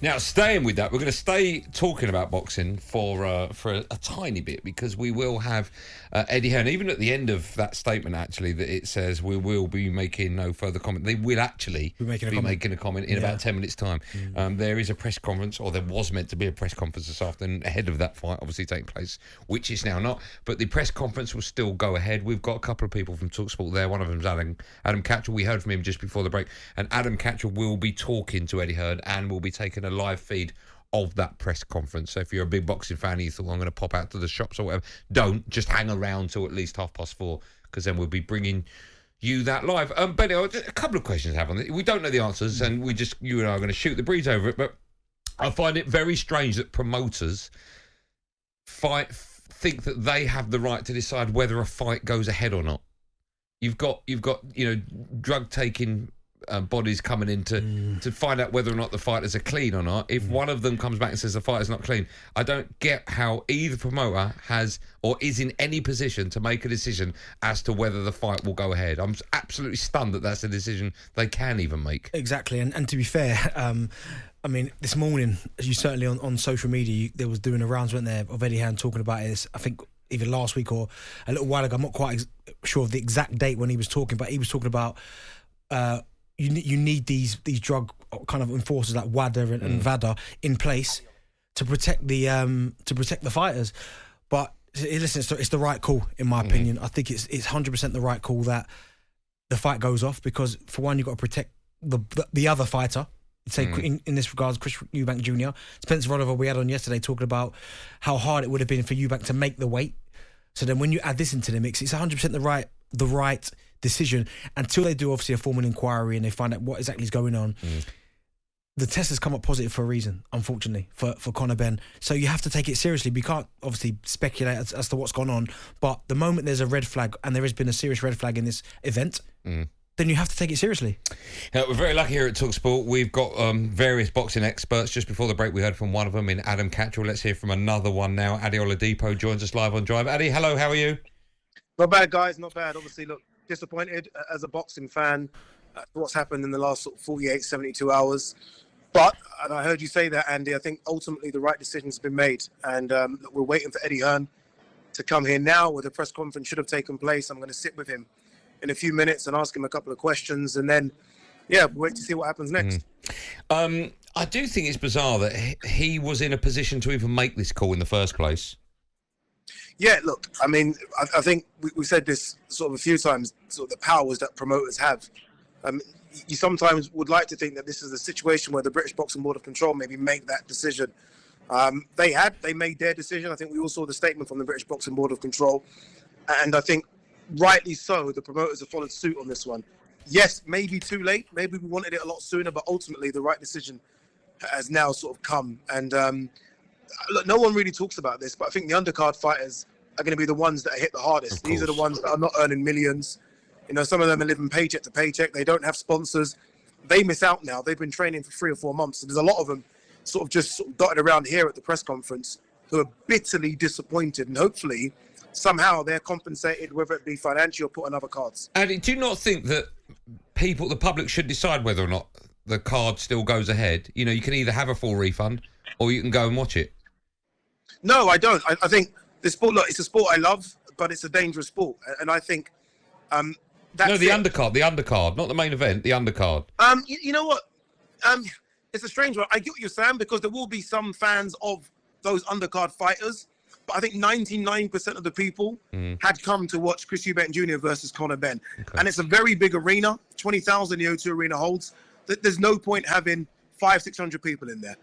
Now, staying with that, we're going to stay talking about boxing for a tiny bit, because we will have Eddie Hearn. Even at the end of that statement, actually, that it says we will be making no further comment. They will actually be making a comment in about 10 minutes' time. There is a press conference, or there was meant to be a press conference this afternoon ahead of that fight, obviously taking place, which is now not. But the press conference will still go ahead. We've got a couple of people from talkSPORT there. One of them is Adam Catchell. We heard from him just before the break. And Adam Catchell will be talking to Eddie Hearn, and will be taking a live feed of that press conference. So if you're a big boxing fan and you thought, I'm going to pop out to the shops or whatever, don't. Just hang around till at least 4:30, because then we'll be bringing you that live. Bellew, a couple of questions I have on it. We don't know the answers, and you and I are going to shoot the breeze over it, but I find it very strange that promoters think that they have the right to decide whether a fight goes ahead or not. You've got drug taking bodies coming in to find out whether or not the fighters are clean or not. If one of them comes back and says the fighter's not clean, I don't get how either promoter has or is in any position to make a decision as to whether the fight will go ahead. I'm absolutely stunned that that's a decision they can even make. Exactly, and to be fair, I mean, this morning, you certainly on social media, there was doing a rounds, weren't there, of Eddie Hearn talking about it. I think either last week or a little while ago. I'm not quite sure of the exact date when he was talking, but he was talking about you need these drug kind of enforcers like WADA and VADA in place to protect the fighters. But listen, it's the right call in my opinion. I think it's 100% the right call that the fight goes off, because for one, you've got to protect the other fighter. Say in this regards, Chris Eubank Jr. Spencer Oliver, we had on yesterday talking about how hard it would have been for Eubank to make the weight. So then when you add this into the mix, it's 100% the right decision until they do obviously a formal inquiry and they find out what exactly is going on. The test has come up positive for a reason, unfortunately, for Conor Benn. So you have to take it seriously. We can't obviously speculate as to what's gone on, but the moment there's a red flag, and there has been a serious red flag in this event, then you have to take it seriously. We're very lucky here at talkSPORT. We've got various boxing experts. Just before the break, we heard from one of them in Adam Catchell. Let's hear from another one now. Ade Oladipo joins us live on Drive. Ade, hello, how are you? Not bad, guys, not bad. Obviously, look, disappointed as a boxing fan what's happened in the last sort of 48, 72 hours. But, and I heard you say that, Andy, I think ultimately the right decision's been made. And we're waiting for Eddie Hearn to come here now, where the press conference should have taken place. I'm going to sit with him in a few minutes and ask him a couple of questions, and then, wait to see what happens next. I do think it's bizarre that he was in a position to even make this call in the first place. Yeah, look, I mean, I think we said this sort of a few times, sort of the powers that promoters have. You sometimes would like to think that this is a situation where the British Boxing Board of Control maybe make that decision. They made their decision. I think we all saw the statement from the British Boxing Board of Control, and I think rightly so, the promoters have followed suit on this one. Yes, maybe too late. Maybe we wanted it a lot sooner, but ultimately the right decision has now sort of come. And look, no one really talks about this, but I think the undercard fighters are going to be the ones that are hit the hardest. These are the ones that are not earning millions. You know, some of them are living paycheck to paycheck. They don't have sponsors. They miss out now. They've been training for 3 or 4 months. So there's a lot of them sort of dotted around here at the press conference who are bitterly disappointed, and hopefully somehow they're compensated, whether it be financial or put on other cards. And do you not think that the public should decide whether or not the card still goes ahead? You know, you can either have a full refund or you can go and watch it. No, I don't. I think the sport, look, it's a sport I love, but it's a dangerous sport. And I think that's the undercard, not the main event, the undercard. You know what? It's a strange one. I get what you're saying, because there will be some fans of those undercard fighters. But I think 99% of the people had come to watch Chris Eubank Jr. versus Conor Benn. Okay. And it's a very big arena, 20,000 the O2 Arena holds. There's no point having 500-600 people in there.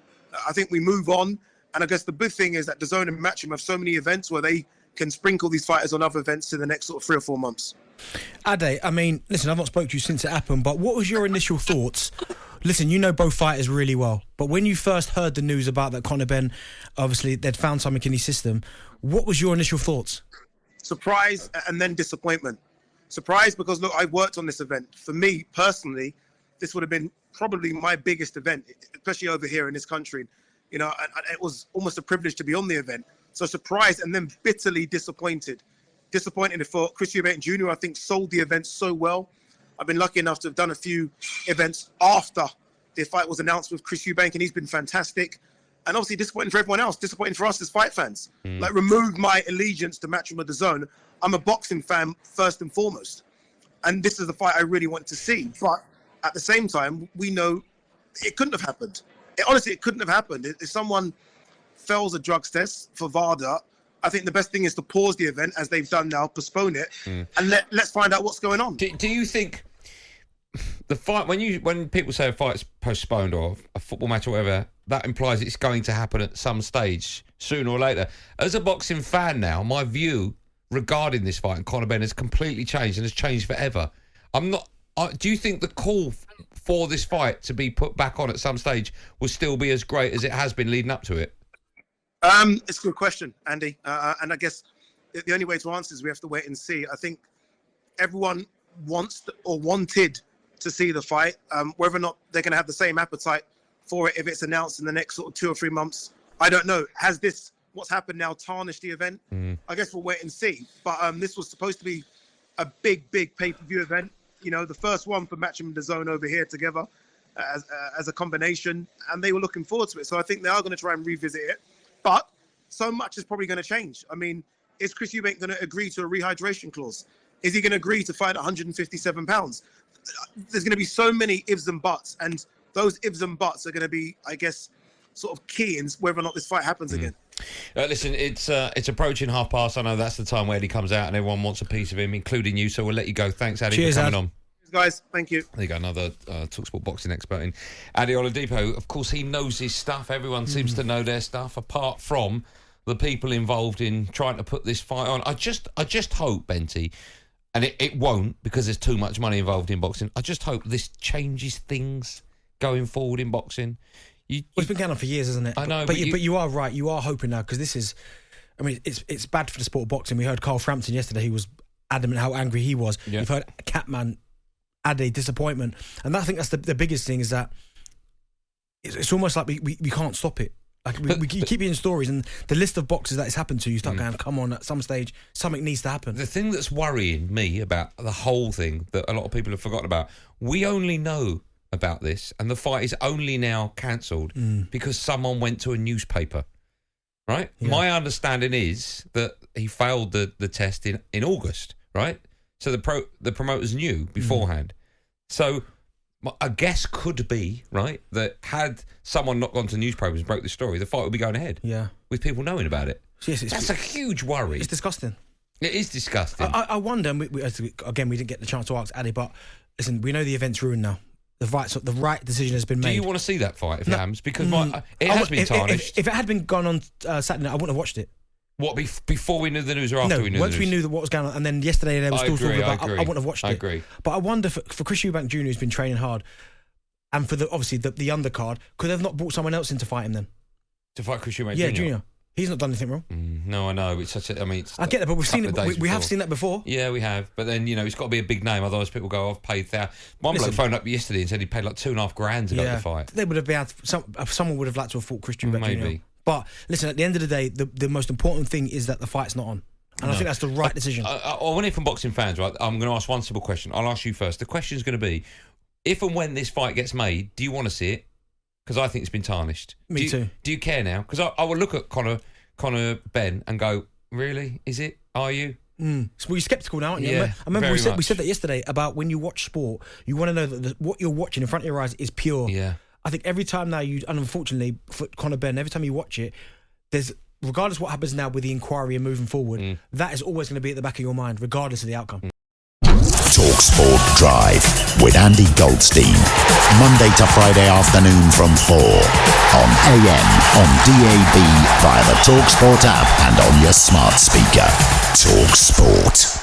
I think we move on. And I guess the big thing is that DAZN and Matchroom have so many events where they can sprinkle these fighters on other events in the next sort of 3 or 4 months. Ade, I mean, listen, I've not spoke to you since it happened, but what was your initial thoughts? Listen, you know both fighters really well, but when you first heard the news about that Conor Benn, obviously they'd found something in his system, what was your initial thoughts? Surprise and then disappointment. Surprise because, look, I worked on this event. For me, personally, this would have been probably my biggest event, especially over here in this country. You know, and it was almost a privilege to be on the event. So surprised and then bitterly disappointed. Disappointed for Chris Eubank Jr., I think, sold the event so well. I've been lucky enough to have done a few events after the fight was announced with Chris Eubank, and he's been fantastic. And obviously disappointing for everyone else, disappointing for us as fight fans. Like, remove my allegiance to Matchroom of the Zone. I'm a boxing fan first and foremost. And this is the fight I really want to see. But at the same time, we know it couldn't have happened. Honestly, it couldn't have happened. If someone fails a drugs test for VADA, I think the best thing is to pause the event, as they've done now, postpone it, and let's find out what's going on. Do you think the fight, when people say a fight's postponed or a football match or whatever, that implies it's going to happen at some stage sooner or later? As a boxing fan now, my view regarding this fight and Conor Benn has completely changed and has changed forever. Do you think the call for this fight to be put back on at some stage will still be as great as it has been leading up to it? It's a good question, Andy. And I guess the only way to answer is we have to wait and see. I think everyone wanted to see the fight. Whether or not they're going to have the same appetite for it if it's announced in the next sort of 2 or 3 months, I don't know. Has what's happened now tarnished the event? I guess we'll wait and see. But this was supposed to be a big pay-per-view event. You know, the first one for Matchroom of the Zone over here together as a combination, and they were looking forward to it. So I think they are going to try and revisit it. But so much is probably going to change. I mean, is Chris Eubank going to agree to a rehydration clause? Is he going to agree to fight at 157 pounds? There's going to be so many ifs and buts, and those ifs and buts are going to be, I guess, sort of key in whether or not this fight happens again. Listen, it's approaching 1:30. I know that's the time where Eddie comes out and everyone wants a piece of him, including you. So we'll let you go. Thanks, Ade, for coming on. Guys, thank you. There you go, another talkSPORT boxing expert in Ade Oladipo. Of course, he knows his stuff. Everyone seems to know their stuff, apart from the people involved in trying to put this fight on. I just hope, Benty, and it won't, because there's too much money involved in boxing. I just hope this changes things going forward in boxing. It's been going on for years, isn't it? I know, but you are right. You are hoping now, because this is, I mean, it's bad for the sport of boxing. We heard Carl Frampton yesterday. He was adamant how angry he was. We've heard Catman, Ade, disappointment, and I think that's the biggest thing, is that it's almost like we can't stop it. Like we keep hearing stories, and the list of boxers that it's happened to, you start going, come on, at some stage something needs to happen. The thing that's worrying me about the whole thing, that a lot of people have forgotten about, we only know about this, and the fight is only now cancelled because someone went to a newspaper, right? My understanding is that he failed the test in August, right? So the promoters knew beforehand. So a guess could be, right, that had someone not gone to newspapers and broke the story, the fight would be going ahead. Yeah. With people knowing about it. Yes, that's a huge worry. It's disgusting. It is disgusting. I wonder, and again, we didn't get the chance to ask Ade, but listen, we know the event's ruined now. The right decision has been made. Do you want to see that fight if it happens? Because it has been tarnished. If it had been gone on Saturday night, I wouldn't have watched it. What, before we knew the news or after we knew the news? Once we knew what was going on, and then yesterday there was still talking about, I wouldn't have watched it. I agree. But I wonder, for Chris Eubank Jr., who's been training hard, and for obviously the undercard, could they have not brought someone else in to fight him then? To fight Chris Eubank Jr.? Yeah, Junior. He's not done anything wrong. No, I know. It's such a. I mean, I get that, but we've seen it. We have seen that before. Yeah, we have. But then it's got to be a big name. Otherwise, people go, "I've paid that." One bloke phoned up yesterday and said he paid like $2,500 to go to the fight. They would have been. Someone would have liked to have fought Chris Eubank Jr. Maybe. But listen, at the end of the day, the most important thing is that the fight's not on. And I think that's the right decision. I want it from boxing fans, right? I'm going to ask one simple question. I'll ask you first. The question is going to be, if and when this fight gets made, do you want to see it? Because I think it's been tarnished. Me too. Do you care now? Because I will look at Conor Benn and go, really? Is it? Are you? So you're sceptical now, aren't you? Yeah, I remember we said that yesterday about when you watch sport, you want to know that what you're watching in front of your eyes is pure. Yeah. I think every time now and unfortunately for Conor Benn, every time you watch it, there's, regardless of what happens now with the inquiry and moving forward, that is always going to be at the back of your mind, regardless of the outcome. talkSPORT Drive with Andy Goldstein. Monday to Friday afternoon from 4 on AM, on DAB, via the talkSPORT app and on your smart speaker. talkSPORT.